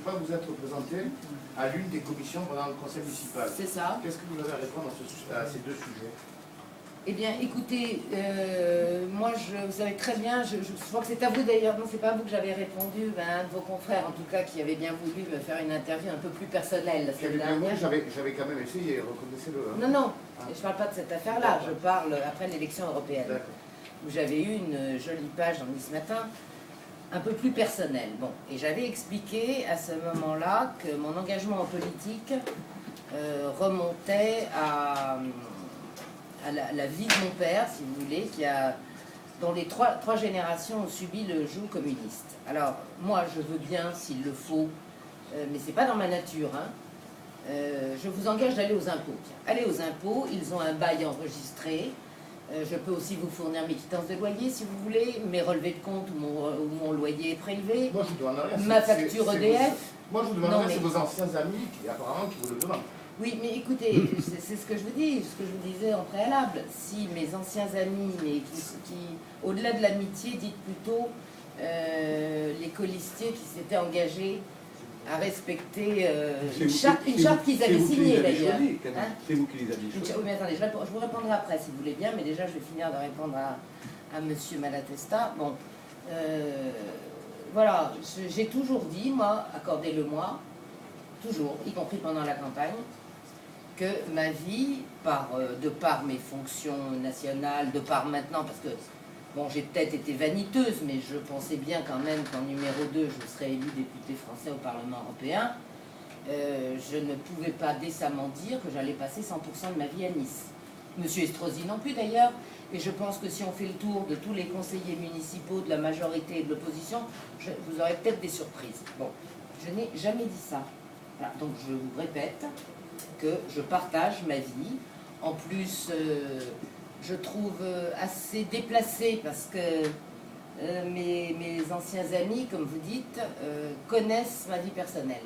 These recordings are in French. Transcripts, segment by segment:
pas vous être présenté à l'une des commissions pendant le conseil municipal. C'est ça. Qu'est-ce que vous avez à répondre à ces deux sujets? Eh bien, écoutez, moi, vous savez très bien, je crois que c'est à vous d'ailleurs, non, c'est pas à vous que j'avais répondu, ben, un de vos confrères, en tout cas, qui avait bien voulu me faire une interview un peu plus personnelle la semaine dernière. J'avais quand même essayé, reconnaissez-le. Hein. Non, non, je ne parle pas de cette affaire-là, je parle après l'élection européenne, où j'avais eu une jolie page dans Nice Matin, un peu plus personnelle. Bon, et j'avais expliqué à ce moment-là que mon engagement en politique remontait à la vie de mon père, si vous voulez, dont les trois générations ont subi le joug communiste. Alors, moi, je veux bien, s'il le faut, mais c'est pas dans ma nature, hein. Je vous engage d'aller aux impôts. Allez aux impôts, ils ont un bail enregistré. Je peux aussi vous fournir mes quittances de loyer, si vous voulez, mes relevés de compte où mon loyer est prélevé, moi, je vous demanderais, ma facture EDF. Moi, je vous demanderais, c'est vos anciens amis qui, apparemment, qui vous le demandent. Oui, mais écoutez, c'est ce que je vous dis, ce que je vous disais en préalable. Si mes anciens amis, mais qui au-delà de l'amitié, dites plutôt les colistiers qui s'étaient engagés à respecter une charte qu'ils avaient signée d'ailleurs. C'est vous qui les avez choisis. Oui, mais attendez, je vous répondrai après si vous voulez bien, mais déjà je vais finir de répondre à monsieur Malatesta. Bon, voilà, j'ai toujours dit, moi, accordez-le-moi, toujours, y compris pendant la campagne, que ma vie, de par mes fonctions nationales, de par maintenant, parce que bon, j'ai peut-être été vaniteuse, mais je pensais bien quand même qu'en numéro 2, je serais élu député français au Parlement européen, je ne pouvais pas décemment dire que j'allais passer 100% de ma vie à Nice. Monsieur Estrosi non plus d'ailleurs, et je pense que si on fait le tour de tous les conseillers municipaux, de la majorité et de l'opposition, vous aurez peut-être des surprises. Bon, je n'ai jamais dit ça. Voilà, donc je vous répète que je partage ma vie. En plus, je trouve assez déplacé parce que mes anciens amis, comme vous dites, connaissent ma vie personnelle.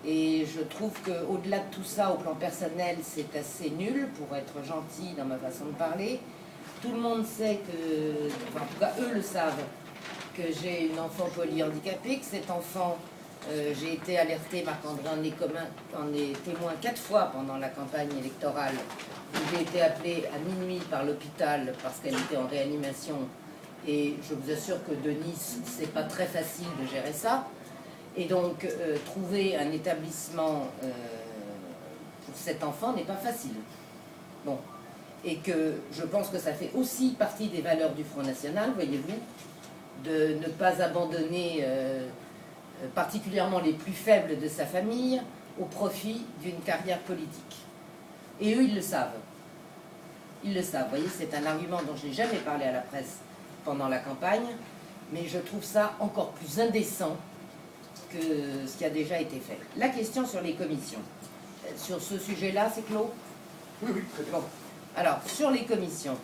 Et je trouve qu'au-delà de tout ça, au plan personnel, c'est assez nul, pour être gentil dans ma façon de parler. Tout le monde sait que, enfin, en tout cas eux le savent, que j'ai une enfant polyhandicapée, que cet enfant, j'ai été alertée, Marc-André en est témoin 4 fois pendant la campagne électorale, où j'ai été appelée à minuit par l'hôpital parce qu'elle était en réanimation. Et je vous assure que de Nice, c'est pas très facile de gérer ça. Et donc, trouver un établissement pour cet enfant n'est pas facile. Bon. Et que je pense que ça fait aussi partie des valeurs du Front National, voyez-vous, de ne pas abandonner particulièrement les plus faibles de sa famille au profit d'une carrière politique. Et eux, ils le savent. Ils le savent. Vous voyez, c'est un argument dont je n'ai jamais parlé à la presse pendant la campagne, mais je trouve ça encore plus indécent que ce qui a déjà été fait. La question sur les commissions. Sur ce sujet-là, c'est clos? Oui, oui, très bien. Bon. Alors, sur les commissions,